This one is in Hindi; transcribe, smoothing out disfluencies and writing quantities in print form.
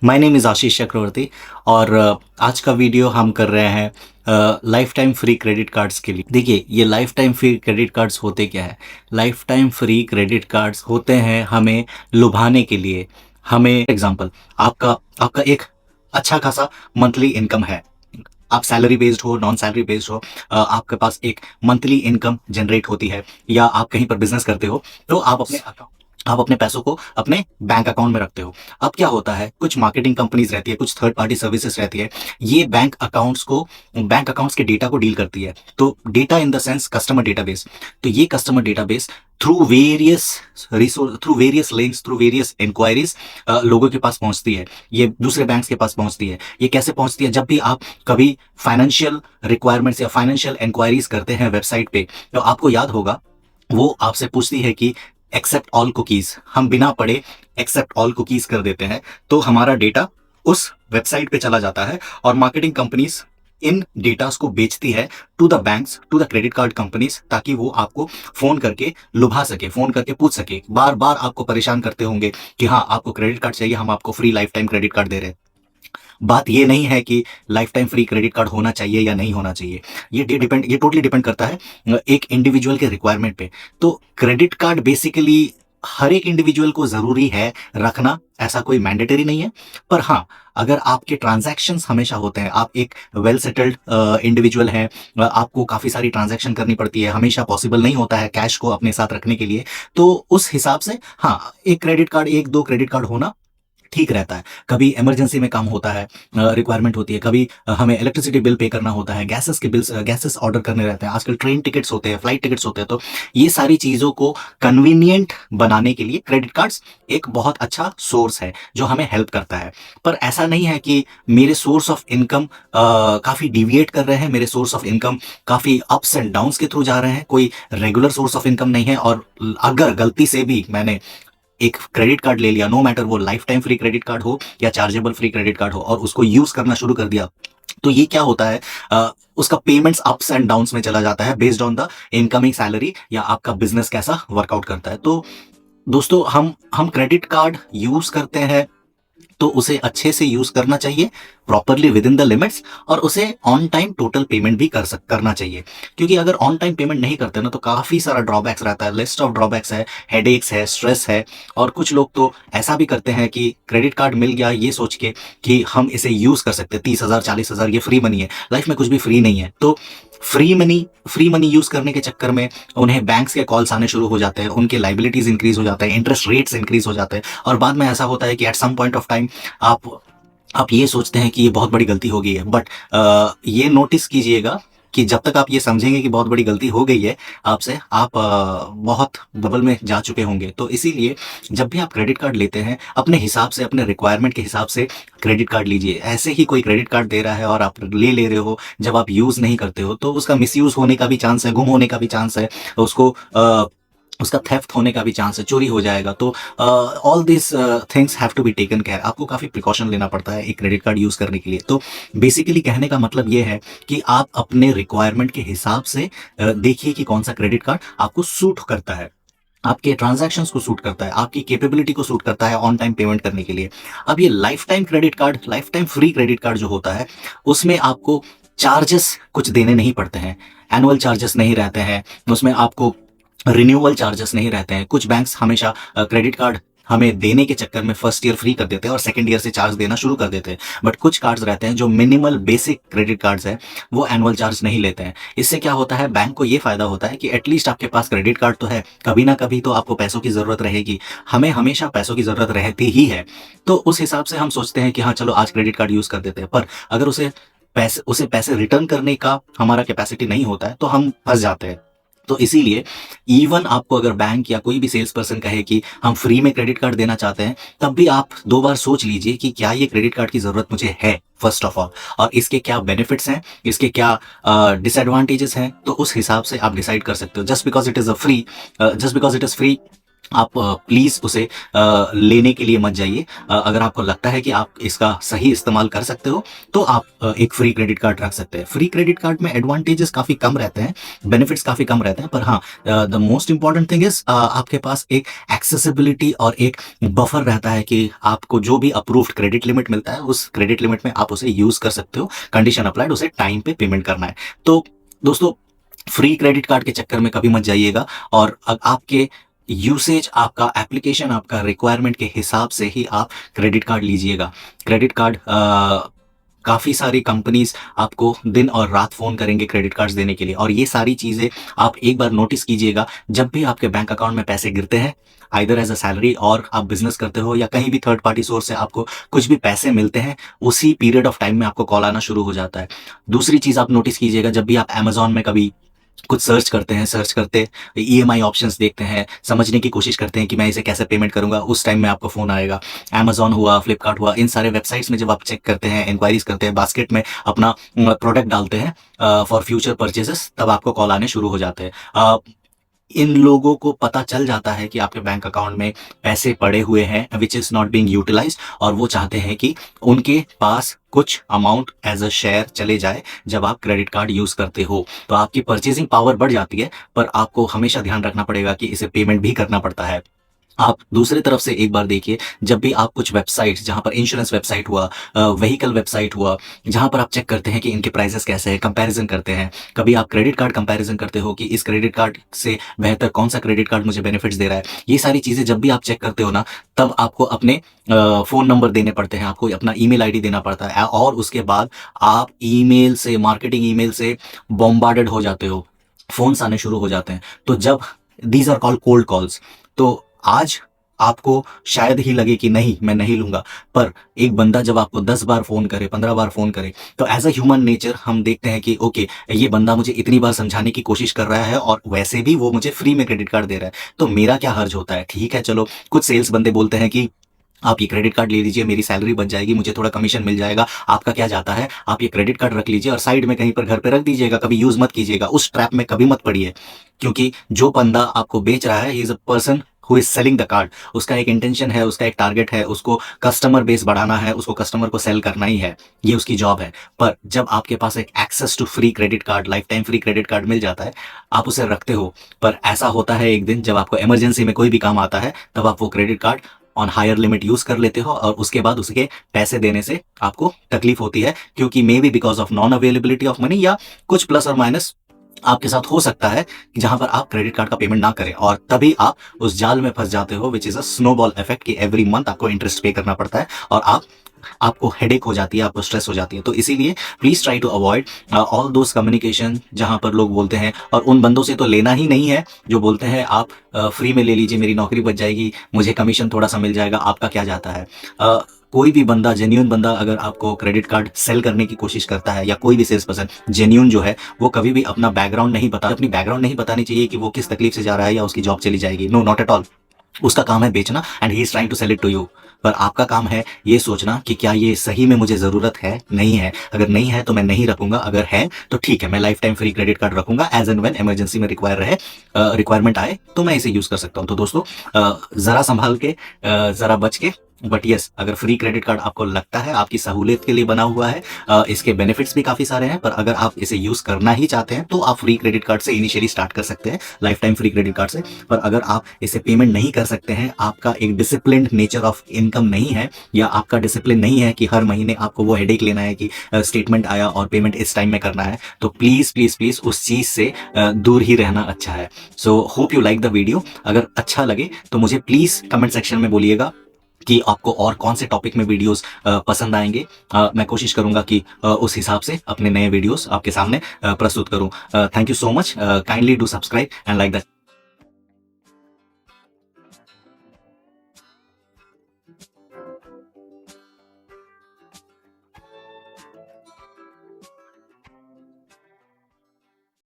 माय नेम इज़ आशीष चक्रवर्ती और आज का वीडियो हम कर रहे हैं life time free credit cards के लिए। देखिए, ये life time free credit cards होते क्या है। Life time free credit cards होते हैं हमें लुभाने के लिए। हमें एग्जांपल, आपका आपका एक अच्छा खासा मंथली इनकम है। आप सैलरी बेस्ड हो, नॉन सैलरी बेस्ड हो, आपके पास एक मंथली इनकम जनरेट होती है, या आप कहीं पर बिजनेस करते हो, तो आप अपने पैसों को अपने बैंक अकाउंट में रखते हो। अब क्या होता है, कुछ मार्केटिंग कंपनीज रहती है, कुछ थर्ड पार्टी सर्विसेज रहती है, ये बैंक अकाउंट्स के डेटा को डील करती है। तो data in the sense customer database. तो ये customer database through various links, through various inquiries लोगों के पास पहुंचती है। ये दूसरे बैंक्स के पास पहुंचती है। ये कैसे पहुंचती है? जब भी आप कभी फाइनेंशियल रिक्वायरमेंट्स या फाइनेंशियल इंक्वायरीज करते हैं वेबसाइट पे, तो आपको याद होगा, वो आपसे पूछती है कि एक्सेप्ट ऑल कुकीज। हम बिना पढ़े एक्सेप्ट ऑल कुकीज कर देते हैं, तो हमारा डेटा उस वेबसाइट पे चला जाता है और मार्केटिंग कंपनीज इन डेटास को बेचती है to the banks, to the credit card companies, ताकि वो आपको फोन करके लुभा सके, फोन करके पूछ सके, बार बार आपको परेशान करते होंगे कि हाँ, आपको क्रेडिट कार्ड चाहिए, हम आपको free lifetime credit card दे रहे हैं। बात ये नहीं है कि lifetime free credit card होना चाहिए या नहीं होना चाहिए। ये टोटली डिपेंड करता है एक इंडिविजुअल के रिक्वायरमेंट पे। तो क्रेडिट कार्ड बेसिकली हर एक इंडिविजुअल को जरूरी है रखना, ऐसा कोई मैंडेटरी नहीं है। पर हाँ, अगर आपके ट्रांजैक्शंस हमेशा होते हैं, आप एक वेल सेटल्ड इंडिविजुअल हैं, आपको काफ़ी सारी ट्रांजैक्शन करनी पड़ती है, हमेशा पॉसिबल नहीं होता है कैश को अपने साथ रखने के लिए, तो उस हिसाब से हाँ, एक क्रेडिट कार्ड, एक दो क्रेडिट कार्ड होना ठीक रहता है। कभी इमरजेंसी में काम होता है, रिक्वायरमेंट होती है, कभी हमें इलेक्ट्रिसिटी बिल पे करना होता है, गैसेस ऑर्डर करने रहते हैं, आजकल ट्रेन टिकट्स होते हैं, फ्लाइट टिकट्स होते हैं। तो ये सारी चीज़ों को कन्वीनियंट बनाने के लिए क्रेडिट कार्ड्स एक बहुत अच्छा सोर्स है जो हमें हेल्प करता है। पर ऐसा नहीं है कि मेरे सोर्स ऑफ इनकम काफ़ी डिविएट कर रहे हैं, मेरे सोर्स ऑफ इनकम काफ़ी अप्स एंड डाउन्स के थ्रू जा रहे हैं, कोई रेगुलर सोर्स ऑफ इनकम नहीं है। और अगर गलती से भी मैंने एक क्रेडिट कार्ड ले लिया, नो मैटर वो life time free credit card हो या चार्जेबल फ्री क्रेडिट कार्ड हो, और उसको यूज करना शुरू कर दिया, तो ये क्या होता है, उसका पेमेंट्स अप्स एंड डाउन्स में चला जाता है based on the incoming salary या आपका बिजनेस कैसा वर्कआउट करता है। तो दोस्तों, हम क्रेडिट कार्ड यूज करते हैं तो उसे अच्छे से यूज करना चाहिए, properly with in the limits, और उसे ऑन टाइम टोटल पेमेंट भी करना चाहिए। क्योंकि अगर ऑन टाइम पेमेंट नहीं करते ना, तो काफी सारा ड्रॉबैक्स रहता है, लिस्ट ऑफ ड्रॉबैक्स है, हेडेक्स है, स्ट्रेस है। और कुछ लोग तो ऐसा भी करते हैं कि क्रेडिट कार्ड मिल गया ये सोच के कि हम इसे यूज कर सकते हैं, 30,000 40,000 ये फ्री मनी है। लाइफ में कुछ भी फ्री नहीं है। तो फ्री मनी यूज करने के चक्कर में उन्हें बैंक्स के कॉल्स आने शुरू हो जाते हैं, उनके लाइबिलिटीज इंक्रीज हो जाते हैं, इंटरेस्ट रेट्स इंक्रीज हो जाते हैं, और बाद में ऐसा होता है कि at some point of time आप ये सोचते हैं कि ये बहुत बड़ी गलती हो गई है। बट ये नोटिस कीजिएगा कि जब तक आप ये समझेंगे कि बहुत बड़ी गलती हो गई है आपसे, आप बहुत बबल में जा चुके होंगे। तो इसीलिए जब भी आप क्रेडिट कार्ड लेते हैं, अपने हिसाब से, अपने रिक्वायरमेंट के हिसाब से क्रेडिट कार्ड लीजिए। ऐसे ही कोई क्रेडिट कार्ड दे रहा है और आप ले ले रहे हो, जब आप यूज़ नहीं करते हो, तो उसका मिसयूज़ होने का भी चांस है, गुम होने का भी चांस है, उसको उसका थेफ्ट होने का भी चांस है, चोरी हो जाएगा। तो all this things have to be taken care. आपको काफ़ी प्रिकॉशन लेना पड़ता है एक क्रेडिट कार्ड यूज़ करने के लिए। तो बेसिकली कहने का मतलब ये है कि आप अपने रिक्वायरमेंट के हिसाब से देखिए कि कौन सा क्रेडिट कार्ड आपको सूट करता है, आपके ट्रांजैक्शंस को सूट करता है, आपकी कैपेबिलिटी को सूट करता है ऑन टाइम पेमेंट करने के लिए। अब ये life time credit card, lifetime free credit card जो होता है, उसमें आपको चार्जेस कुछ देने नहीं पड़ते हैं, एनुअल चार्जेस नहीं रहते हैं, उसमें आपको रिन्यूअल चार्जेस नहीं रहते हैं। कुछ बैंक्स हमेशा क्रेडिट कार्ड हमें देने के चक्कर में फर्स्ट ईयर फ्री कर देते हैं और सेकंड ईयर से चार्ज देना शुरू कर देते हैं। बट कुछ कार्ड्स रहते हैं जो मिनिमल बेसिक क्रेडिट कार्ड्स हैं, वो एनुअल चार्ज नहीं लेते हैं। इससे क्या होता है, बैंक को ये फायदा होता है कि एटलीस्ट आपके पास क्रेडिट कार्ड तो है, कभी ना कभी तो आपको पैसों की जरूरत रहेगी। हमें हमेशा पैसों की जरूरत रहती ही है। तो उस हिसाब से हम सोचते हैं कि हाँ चलो आज क्रेडिट कार्ड यूज कर देते हैं। पर अगर उसे पैसे रिटर्न करने का हमारा कैपेसिटी नहीं होता है, तो हम फंस जाते हैं। तो इसीलिए इवन आपको अगर बैंक या कोई भी सेल्स पर्सन कहे कि हम फ्री में क्रेडिट कार्ड देना चाहते हैं, तब भी आप दो बार सोच लीजिए कि क्या ये क्रेडिट कार्ड की जरूरत मुझे है, फर्स्ट ऑफ ऑल, और इसके क्या बेनिफिट्स हैं, इसके क्या डिसएडवांटेजेस हैं। तो उस हिसाब से आप डिसाइड कर सकते हो। Just because it is free, आप प्लीज़ उसे लेने के लिए मत जाइए। अगर आपको लगता है कि आप इसका सही इस्तेमाल कर सकते हो, तो आप एक फ्री क्रेडिट कार्ड रख सकते हैं। फ्री क्रेडिट कार्ड में एडवांटेजेस काफ़ी कम रहते हैं, बेनिफिट्स काफ़ी कम रहते हैं, पर हाँ, the most important thing is आपके पास एक एक्सेसिबिलिटी और एक बफर रहता है कि आपको जो भी अप्रूव्ड क्रेडिट लिमिट मिलता है, उस क्रेडिट लिमिट में आप उसे यूज़ कर सकते हो। कंडीशन अप्लाइड, उसे टाइम पे पेमेंट करना है। तो दोस्तों, फ्री क्रेडिट कार्ड के चक्कर में कभी मत जाइएगा, और आपके यूसेज, आपका एप्लीकेशन, आपका रिक्वायरमेंट के हिसाब से ही आप क्रेडिट कार्ड लीजिएगा। क्रेडिट कार्ड काफ़ी सारी कंपनीज आपको दिन और रात फ़ोन करेंगे क्रेडिट कार्ड्स देने के लिए, और ये सारी चीज़ें आप एक बार नोटिस कीजिएगा। जब भी आपके बैंक अकाउंट में पैसे गिरते हैं, आइदर एज अ सैलरी और आप बिजनेस करते हो, या कहीं भी थर्ड पार्टी सोर्स से आपको कुछ भी पैसे मिलते हैं, उसी पीरियड ऑफ टाइम में आपको कॉल आना शुरू हो जाता है। दूसरी चीज़ आप नोटिस कीजिएगा, जब भी आप अमेजोन में कभी कुछ सर्च करते हैं, सर्च करते ईएमआई ऑप्शंस देखते हैं, समझने की कोशिश करते हैं कि मैं इसे कैसे पेमेंट करूंगा, उस टाइम में आपको फ़ोन आएगा। अमेज़न हुआ, फ्लिपकार्ट हुआ, इन सारे वेबसाइट्स में जब आप चेक करते हैं, इंक्वायरीज करते हैं, बास्केट में अपना प्रोडक्ट डालते हैं फॉर फ्यूचर परचेजेस, तब आपको कॉल आने शुरू हो जाते हैं। इन लोगों को पता चल जाता है कि आपके बैंक अकाउंट में पैसे पड़े हुए हैं which is not being utilised, और वो चाहते हैं कि उनके पास कुछ अमाउंट एज अ शेयर चले जाए जब आप क्रेडिट कार्ड यूज़ करते हो। तो आपकी परचेजिंग पावर बढ़ जाती है, पर आपको हमेशा ध्यान रखना पड़ेगा कि इसे पेमेंट भी करना पड़ता है। आप दूसरी तरफ से एक बार देखिए, जब भी आप कुछ वेबसाइट्स, जहाँ पर इंश्योरेंस वेबसाइट हुआ, व्हीकल वेबसाइट हुआ, जहाँ पर आप चेक करते हैं कि इनके प्राइसेस कैसे हैं, कंपैरिजन करते हैं, कभी आप क्रेडिट कार्ड कंपैरिजन करते हो कि इस क्रेडिट कार्ड से बेहतर कौन सा क्रेडिट कार्ड मुझे बेनिफिट्स दे रहा है, ये सारी चीज़ें जब भी आप चेक करते हो ना, तब आपको अपने फ़ोन नंबर देने पड़ते हैं, आपको अपना ईमेल आईडी देना पड़ता है, और उसके बाद आप ईमेल से, मार्केटिंग ईमेल से बॉम्बार्डेड हो जाते हो, फ़ोन्स आने शुरू हो जाते हैं। तो जब these are called cold calls, तो आज आपको शायद ही लगे कि नहीं, मैं नहीं लूँगा, पर एक बंदा जब आपको 10 बार फ़ोन करे, 15 बार फ़ोन करे, तो एज़ अ ह्यूमन नेचर हम देखते हैं कि ओके, ये बंदा मुझे इतनी बार समझाने की कोशिश कर रहा है और वैसे भी वो मुझे फ्री में क्रेडिट कार्ड दे रहा है, तो मेरा क्या हर्ज होता है? ठीक है, चलो, कुछ सेल्स बंदे बोलते हैं कि आप ये क्रेडिट कार्ड ले लीजिए, मेरी सैलरी बच जाएगी, मुझे थोड़ा कमीशन मिल जाएगा। आपका क्या जाता है? आप ये क्रेडिट कार्ड रख लीजिए और साइड में कहीं पर घर पे रख दीजिएगा, कभी यूज़ मत कीजिएगा। उस ट्रैप में कभी मत पड़िए, क्योंकि जो बंदा आपको बेच रहा है, he is a person who is selling the card. उसका एक इंटेंशन है, उसका एक टारगेट है, उसको कस्टमर बेस बढ़ाना है, उसको कस्टमर को सेल करना ही है, ये उसकी जॉब है। पर जब आपके पास एक access to free credit card, lifetime free credit card मिल जाता है, आप उसे रखते हो, पर ऐसा होता है एक दिन जब आपको इमरजेंसी में कोई भी काम आता है, तब आप वो credit card on higher limit use कर लेते हो, और उसके बाद उसके पैसे देने से आपको तकलीफ होती है, क्योंकि may be because of non availability of money, या कुछ प्लस और माइनस आपके साथ हो सकता है कि जहां पर आप क्रेडिट कार्ड का पेमेंट ना करें, और तभी आप उस जाल में फंस जाते हो, which is a snowball effect, कि एवरी मंथ आपको इंटरेस्ट पे करना पड़ता है, और आपको हेडेक हो जाती है, आपको स्ट्रेस हो जाती है। तो इसीलिए please try to avoid all those communication जहाँ पर लोग बोलते हैं, और उन बंदों से तो लेना ही नहीं है जो बोलते हैं आप फ्री में ले लीजिए, मेरी नौकरी बच जाएगी, मुझे कमीशन थोड़ा सा मिल जाएगा, आपका क्या जाता है? कोई भी बंदा, जेन्यून बंदा, अगर आपको क्रेडिट कार्ड सेल करने की कोशिश करता है, या कोई भी सेल्स पर्सन जेन्यून जो है, वो कभी भी अपना बैकग्राउंड नहीं बता, अपनी बैकग्राउंड नहीं बतानी चाहिए कि वो किस तकलीफ से जा रहा है या उसकी जॉब चली जाएगी। No, not at all. उसका काम है बेचना, and he is trying to sell it to you. पर आपका काम है ये सोचना कि क्या ये सही में मुझे ज़रूरत है, नहीं है। अगर नहीं है तो मैं नहीं रखूंगा, अगर है तो ठीक है, मैं life time free credit card रखूंगा, एज एंड व्हेन इमरजेंसी में रिक्वायरमेंट आए तो मैं इसे यूज़ कर सकता हूँ। तो दोस्तों, ज़रा संभाल के, ज़रा बच के, बट यस, अगर फ्री क्रेडिट कार्ड आपको लगता है आपकी सहूलियत के लिए बना हुआ है, इसके बेनिफिट्स भी काफ़ी सारे हैं, पर अगर आप इसे यूज़ करना ही चाहते हैं तो आप फ्री क्रेडिट कार्ड से इनिशियली स्टार्ट कर सकते हैं, life time free credit card से। पर अगर आप इसे पेमेंट नहीं कर सकते हैं, आपका एक डिसिप्लिन्ड नेचर ऑफ इनकम नहीं है, या आपका डिसिप्लिन नहीं है कि हर महीने आपको वो हेडेक लेना है कि स्टेटमेंट आया और पेमेंट इस टाइम में करना है, तो प्लीज़ प्लीज़ प्लीज़ उस चीज़ से दूर ही रहना अच्छा है। So hope you like the video. अगर अच्छा लगे तो मुझे प्लीज़ कमेंट सेक्शन में बोलिएगा कि आपको और कौन से टॉपिक में वीडियोस पसंद आएंगे। मैं कोशिश करूंगा कि उस हिसाब से अपने नए वीडियोस आपके सामने प्रस्तुत करूं। Thank you so much. Kindly do subscribe and like that.